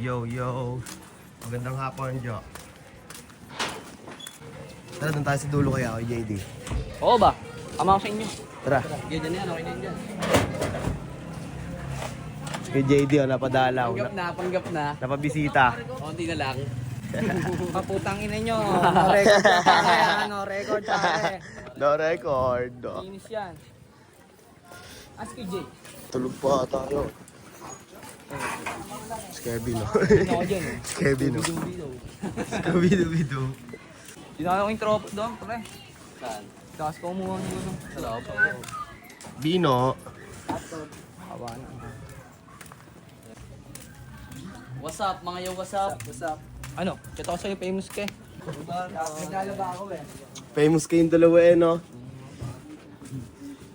Yo, yo. Magandang hapon, Jo. Tara, doon tayo sa dulo kaya ako, JD. Oo ba? Kama ako sa inyo. Tara. Ganyan yan, okay na yan dyan. Kay JD, napadalaw. Panggap na. Napabisita. Konti na lang. Paputang ina nyo. No record pa pare. No record pare. No record. No. Linis yan. Ask kay Jay. Tulog pa tayo. Scabby, no? Sino ako dyan eh? Scabby, no? Bido-bido. Scooby-Doo. Sinakay ko yung tropa doon, pre. Saan? Takas ko umuha ng ano. Sa loob. Bino. Kawa na. What's up mga yo, what's up? What's up? Ano? Kita ko sa'yo, famous ka eh. Naglalaba ako eh. Famous kayong dalawa eh, no?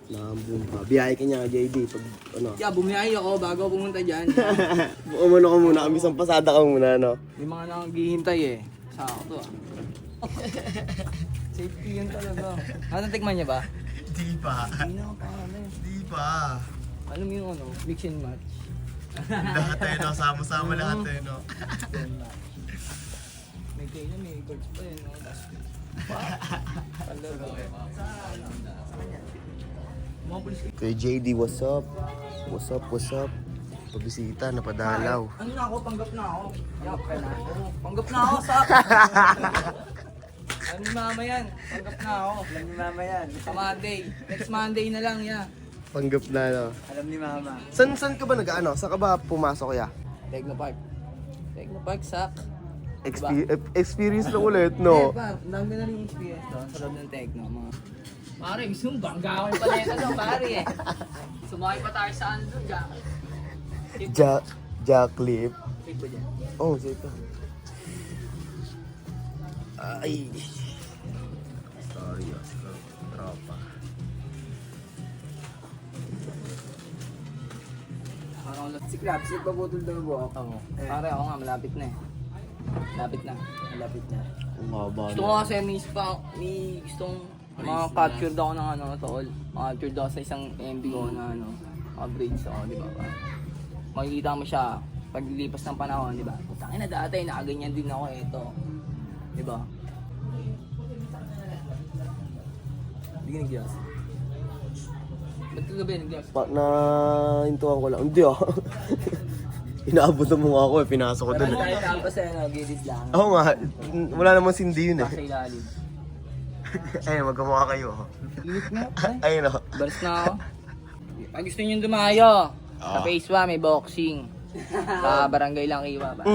Nambun pa. Biyahe ka niya, JD. Pag, ano? Yeah, bumiyahe ako bago ako pumunta dyan. Umano ka muna. Kami isang pasada ka muna, no? May mga naghihintay eh. Sa ako to ah. Safety yun talaga. Natikman niya ba? Di pa. Hindi na ako pangalan eh. Di pa. Alam mo yung ano, mix and match. Lahat eh, no? Sama-sama lahat eh, no? May kayo na, may birds pa yun. No? Talaga. Mga pulis ko. Kay JD, what's up? What's up, what's up? Pabisita, napadalaw. Ano na ako, panggap na ako. Yup, na ako. Panggap na ako, sak! Alam ni mama yan, panggap na ako. Alam ni mama yan. Sa Monday. Next Monday na lang, ya. Panggap na, no? Alam ni mama. San ka ba nag-ano? Saan ka ba pumasok, ya? Technopark. Technopark, sak. Experience lang ulit, no? Par, ang dami na rin yung experience doon sa loob ng Techno. Mga... Pare, gusto mong bangga yung paleta doon, pare eh. Sumakay pa tayo sa ano doon, Jack. Jack Clip. Take ba dyan? Oh, sige ka. Ay. Sorry, tropa. Parang si Crab, si pabutol daw buhok. Oo. Pare, ako nga, malapit na eh. Malapit na. Ang haba Gusto ko kasi may gustong capture daw ako ng ano, tol. Capture daw sa isang MB ko na ano, mga braids ako, di ba? Makikita mo siya paglipas ng panahon, di ba? Putangin na dati, nakaganyan din ako ito. Di ba? Hindi ka nag-gas. Ba't kagabi nag-gas? Hintuan ko lang. Hindi ah. Inaabot na mukha ko eh. Pinasok ko dun eh. Tayo campus eh, gilid lang. Oo nga. Wala namang sindi yun eh. Sa ilalim. Ayun, magkamukha kayo. Init nga, pre. Ayun oh. Balas na ako. Pag gusto nyo dumayo, sa Phase 1 may boxing. Sa Barangay lang iwa ba?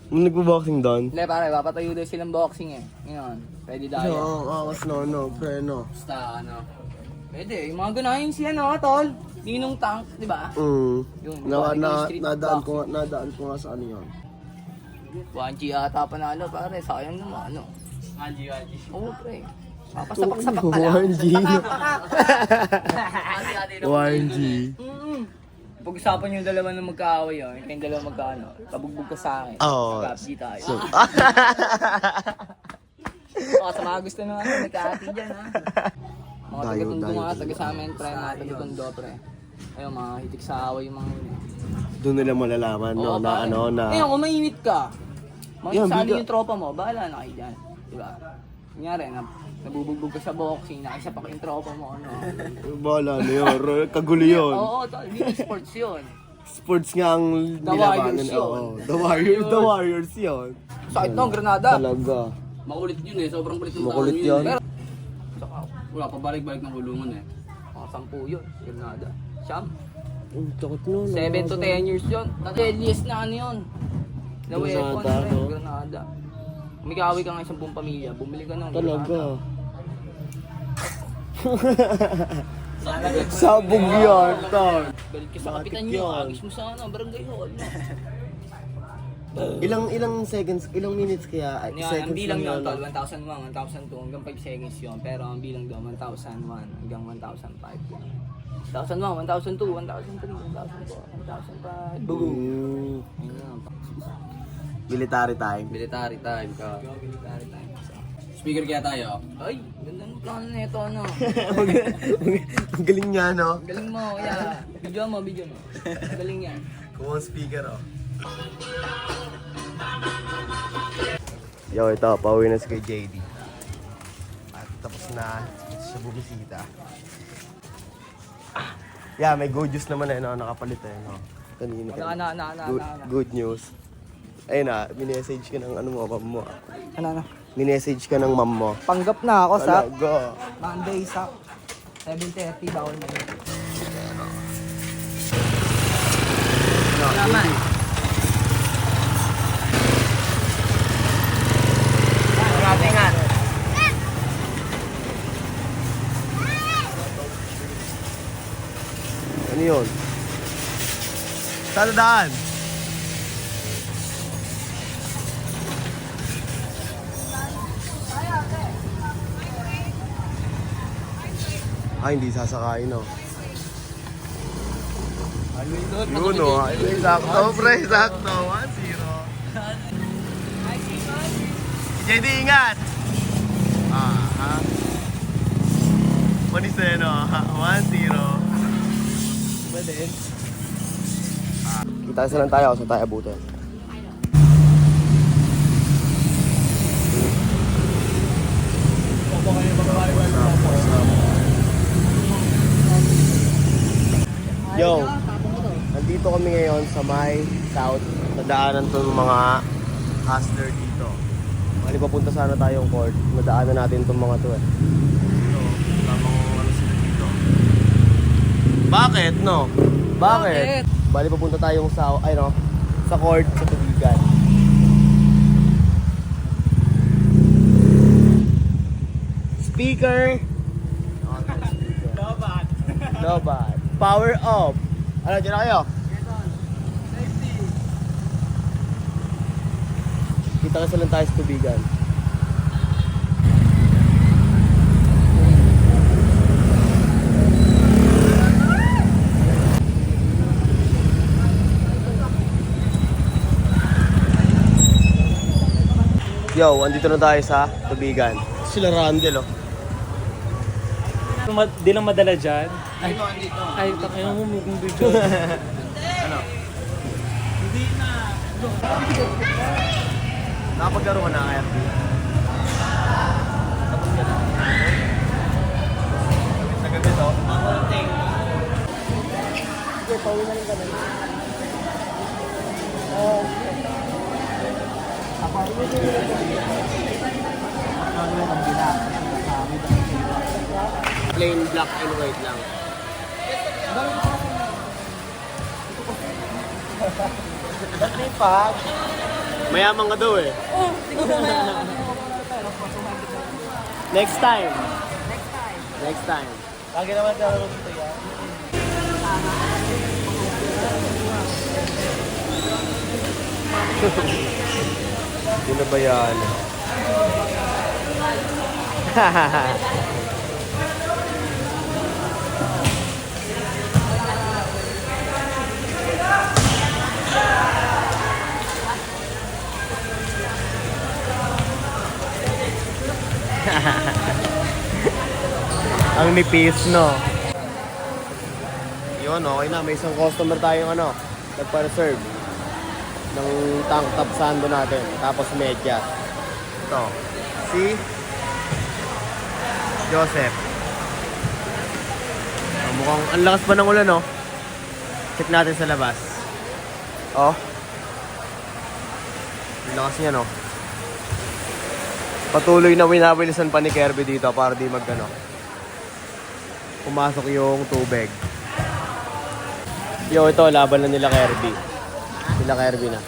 Nagbo-boxing doon? Hindi pare, papatayo daw silang boxing eh. Ngayon, pwede tayo. Awas no, pre no. Basta ano. Pwede, yung mga ganahin siya no, tol. Ninong tank, di ba? Yung Nadaan ko nga sa ano yun. 1G ata panalo pare, sayang naman ano. 1G. Oo pre. Papasapak-sapak ka lang. 1G. 1G. Pag-usapan yung dalawa na magkaaway yun, kayong dalawa magkaano, kabugbog ka sa akin. Oo. Mag-upsi tayo. Sa mga gusto naman, nagka-ati dyan ha. Mga taga-tundo nga, taga sa amin, pre, mga taga-tundo, pre. Ayun, mga hitik sa away yung mga yun. Doon nila malalaman, no, na pare. ano, na... Ngayon, kung mainit ka, Yan, makisali biga. yung tropa mo, bahala na kayo dyan. Diba? Kunyari, nabubugbog ka sa boxing, nakisapak yung tropa mo, ano. Bahala na yun, kagulo yun. Oo, hindi sports yun. Sports nga ang The Warriors nilabanan. yun. Oo, The Warriors yun. Sakit no, Granada. Talaga. Makulit yun eh, sobrang kulit ng Makulit taon yun. Pero, Wala pa balik-balik ng kulungan eh. mga 10 yun, Granada. Siyam. Ang takot nun. 7 to 10 years yun. Deadliest na ano yun. Na weapon, Granada, no? Granada. Umikawi ka nga isang buong pamilya, bumili ka ng Talaga. Granada. Sabog yun, tol. Balik ka sa kapitan Matik nyo, yun. agis mo sa ano, barangay hall. Ilang seconds, ilang minutes kaya? Ano yun, ang bilang yun, tol, 1001, 1002, hanggang 5 seconds yun. Pero ang bilang doon, 1001 hanggang 1005 yun. 1001, 1002, 1003, 1004, 1005. Boom! Ayun yun. Military time. Military time ka. Military time. Speaker kaya tayo. Ay, ganda ng plano na ito, ano. Ang galing niya, no? Galing mo, yeah. Video mo. Galing yan. Kung speaker, oh. Yo, ito, pauwi na si kay JD. At tapos na siya bumisita. Yeah, may good news naman no? Nakapalit no? Kanina. Good news. Ayun na, minessage ka ng ano mo, ma'am mo. Ano? Minessage ka ng ma'am mo. Panggap na ako sa Go. Monday sa 7:30 bawal na yun. Salamat. Ingat. Ano yun? Saan daan? Hindi sasakain, no? Yun, no? Highway, sakto, pre, sakto. 1-0. JD, ingat! Ha? Manis na yun, no? 1-0. Diba din? Kita lang tayo sa tayo abutin. Yo, nandito kami ngayon sa may south. Nadaanan to ng mga hustler dito. Mali papunta sana tayong court. Nadaanan natin itong mga to Ito, tamang ano sila dito. Bakit, no? Bakit? Bali papunta tayong sa, sa court sa Tubigan. Speaker. Lobat. Power off. Ano, dyan na kayo? Safety. Kita kasi lang tayo sa Tubigan. Yo, andito na tayo sa Tubigan. Sila Randel, Di lang madala dyan. Ay, takaya mo mong video. Ano? Hindi na. Nakapaglaro ka na kaya? Tapos ka na. Sa gabi to? Sige, pauwi na rin kami. Plain black and white lang. Ba't may pag? Mayaman ka daw eh. Next time. Next time. Lagi naman siya naman dito yan. Sino ba yan? Ang nipis, no? Yun, okay na. May isang customer tayong nagpa-reserve ng tank top sando natin. Tapos medyas. Ito. Si Joseph. Mukhang ang lakas pa ng ulan, no? Check natin sa labas. Oh. Ang lakas niya, no? Patuloy na winabilisan pa ni Kirby dito para di pumasok yung tubig. Yo, ito laban na nila Kirby. Nila Kirby na.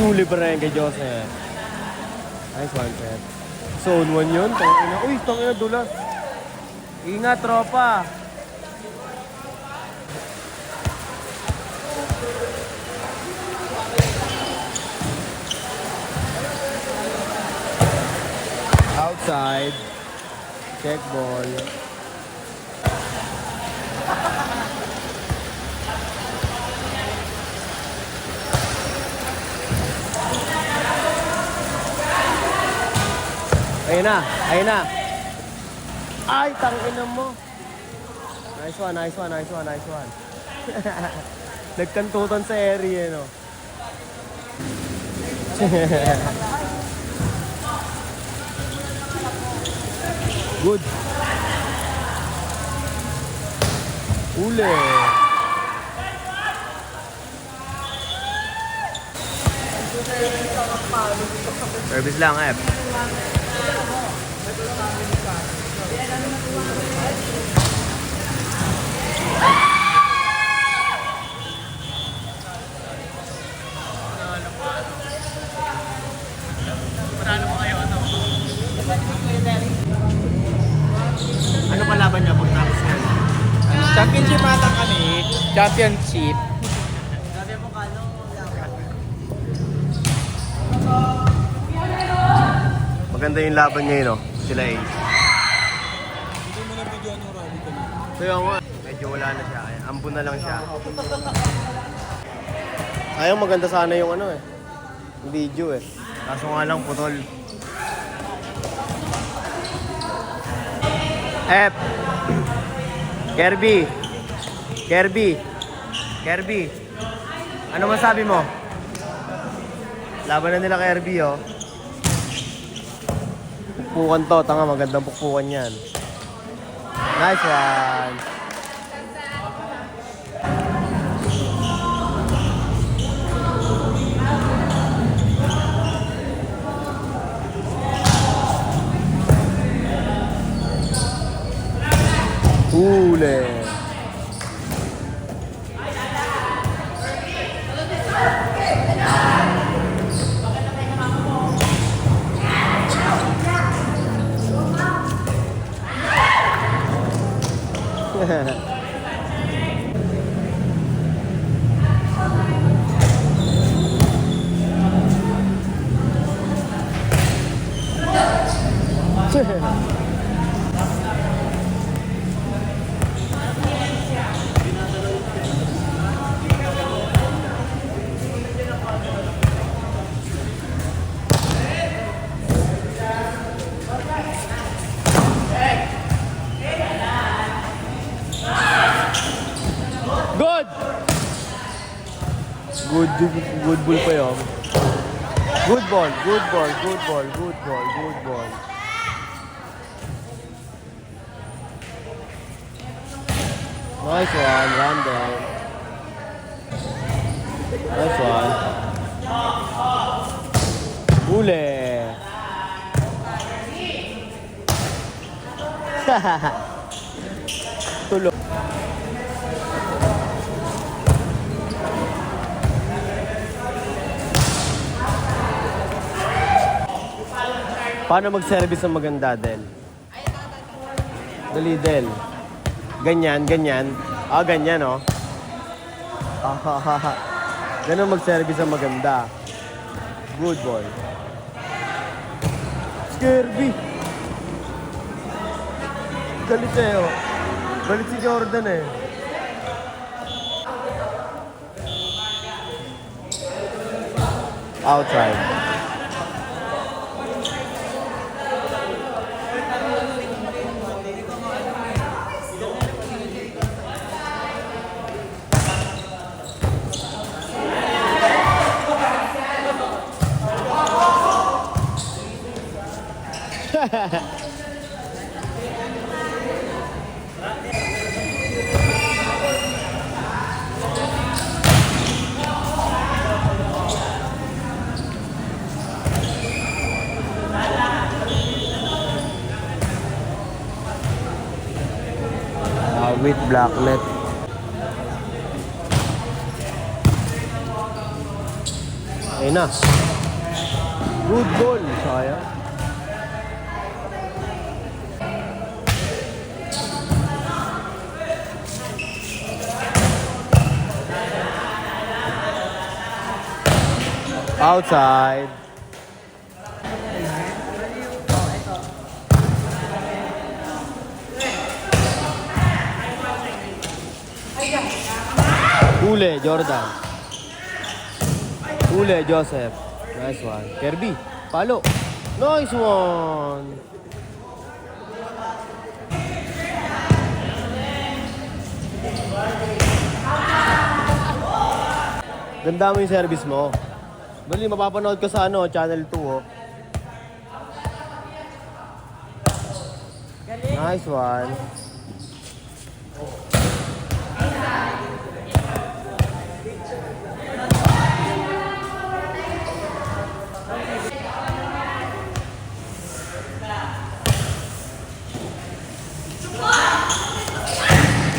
Huli pa rin kay Joseph. Nice one, Seth. Zone 1 yun. Tangina. Uy, tangina dulas. Ingat, tropa. Outside. Check ball. Ayun na, ayun na. Ay, tangina mo. Nice one, nice one, nice one, nice one. Nagkantutan sa area, no? Good. Ule. Service lang, F. Ano palaban niya pagtapos yan? Championship ata kami. Championship. Maganda yung laban niya yun, no? Sila eh. Kaya nga, medyo wala na siya. Ampun na lang siya. Sayang maganda sana yung ano eh. Yung video eh. Kaso nga lang putol. F. Kirby. Kirby. Kirby. Ano masabi mo? Laban na nila Kirby, oh. Pukpukan to. Tanga, magandang pukpukan yan. Nice one. Huli. Good! Good ball pa yun. Good ball, good ball, good ball, good ball, good ball. Nice one, Randall. Nice one. Huli. Tulog. Paano mag-service ng maganda, Del? Dali, Del. Ganyan, ganyan. Ah, ganyan, oh. Ganun mag-service ng maganda. Good boy. Kirby. Galit eh, oh. Galit si Jordan, eh. Outside. With blacknet. Ayun na. Good goal. Sayang. Outside. Ule, Jordan. Ule, Joseph. Nice one. Kirby, palo. Nice one. Ganda mo yung service mo. Bali, mapapanood ka sa ano, channel 2, oh. Nice one.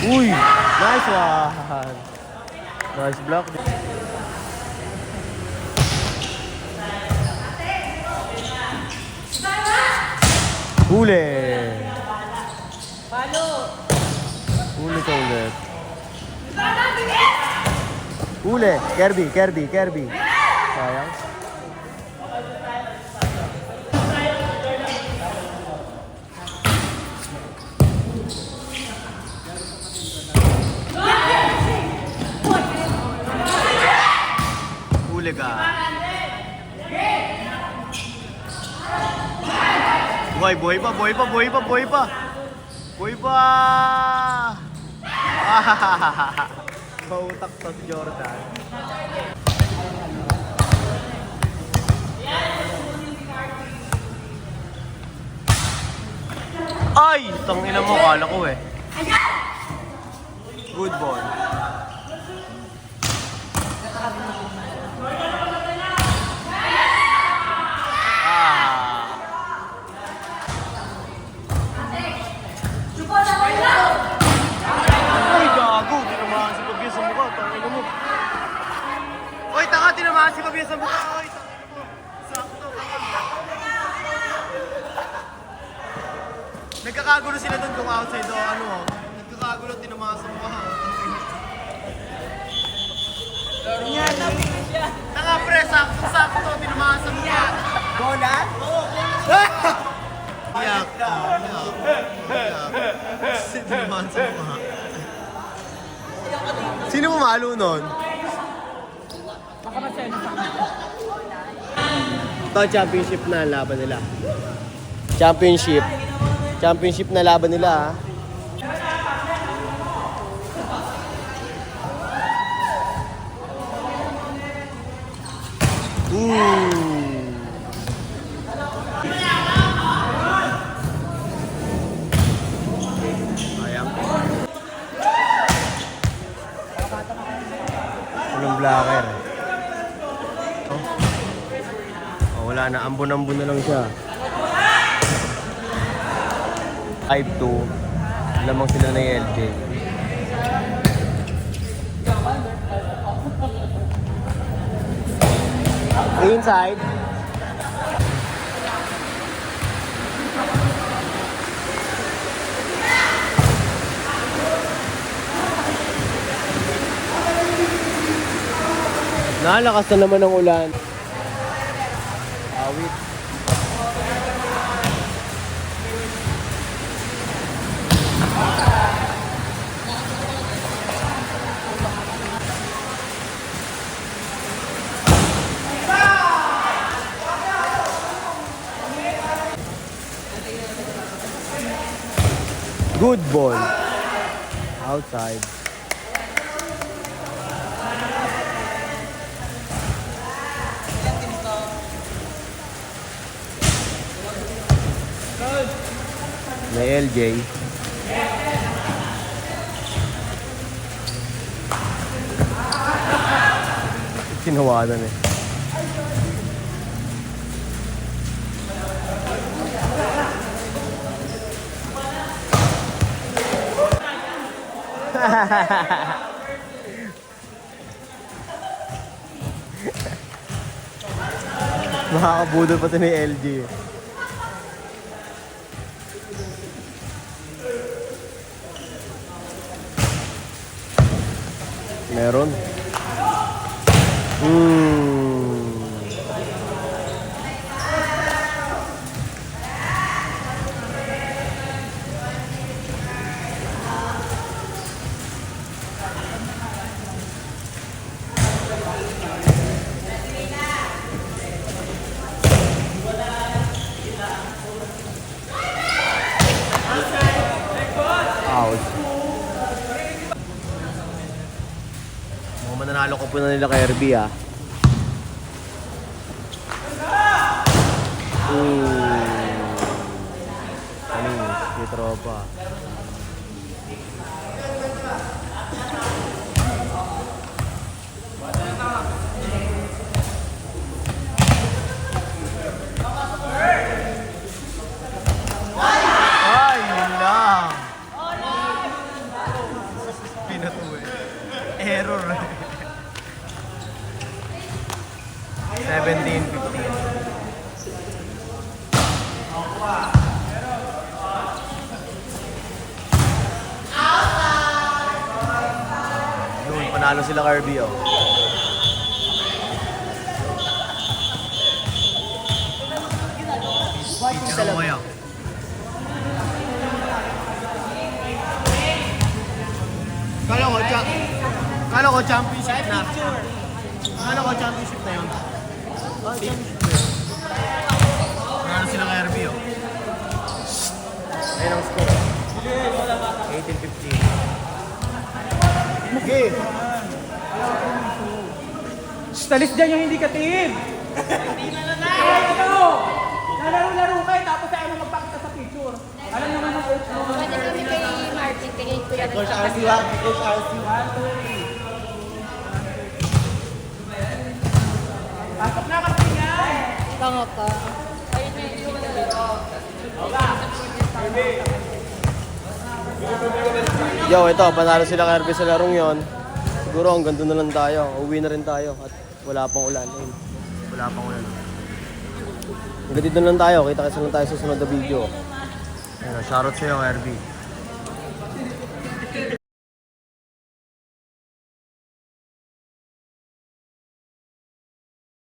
Uy! Nice one! Nice block. Huli! Huli ka ulit. Huli! Kirby. Sayang. Huli ka. Buhay pa. Pautak to si Jordan. Ay! Tangina mo, kala ko eh. Good ball. Uy, gago! Tinamaan si Pabia sa mukha. Tangina mo. Uy, tanga! Tinamaan si Pabia sa mukha. Uy, tangina mo. Sakto. Nagkakagulo sila doon kung outside o ano. Nagkakagulo, tinamaan sa mukha. Tanga, pre. Sakto. Tinamaan sa mukha. Bola? Oo. Iyak. Tinamaan sa mukha. Sino pumalo nun? Ito, championship na laban nila. Championship na laban nila, ha? Sayang. Anong blocker, eh? Oh, wala na. Ambon-ambon na lang siya. 5-2. Lamang sila na yung LJ. Inside. Nalakas na naman ang ulan. Awit. Good ball. Outside. May LJ. Sinawadan eh. Makakabudol pa ito ni LG. Meron. Panalo ko po na nila kay Herbie ah. Yung tropa. Ay, yun lang. Pinatuwi. Error. 17-15. Yun, panalo sila Kirby oh. Pitch mo kayo. Kala ko championship na. Kala ko championship na yun. Championship na yun. Panalo sila Kirby oh. Ayun ang score. 18-15. Okay. Stalis dyan yung hindi ka team! Ito! Lalaro-laro kayo tapos tayo mo magpakita sa picture. Alam naman ang coach mo. Pwede kami kay Martin, kay Kuya Coach RC, Coach RC. Pasok na kasi yan! Bango ka. Ayun na yung Yo, ito, panalo sila kay Herbie sa larong yon. Siguro hanggang doon na lang tayo. Uwi na rin tayo at wala pang ulan. Ayun. Wala pang ulan. Hanggang dito na lang tayo. Kita-kita lang tayo sa sunod na video. Ayun, shoutout sa'yo, Herbie.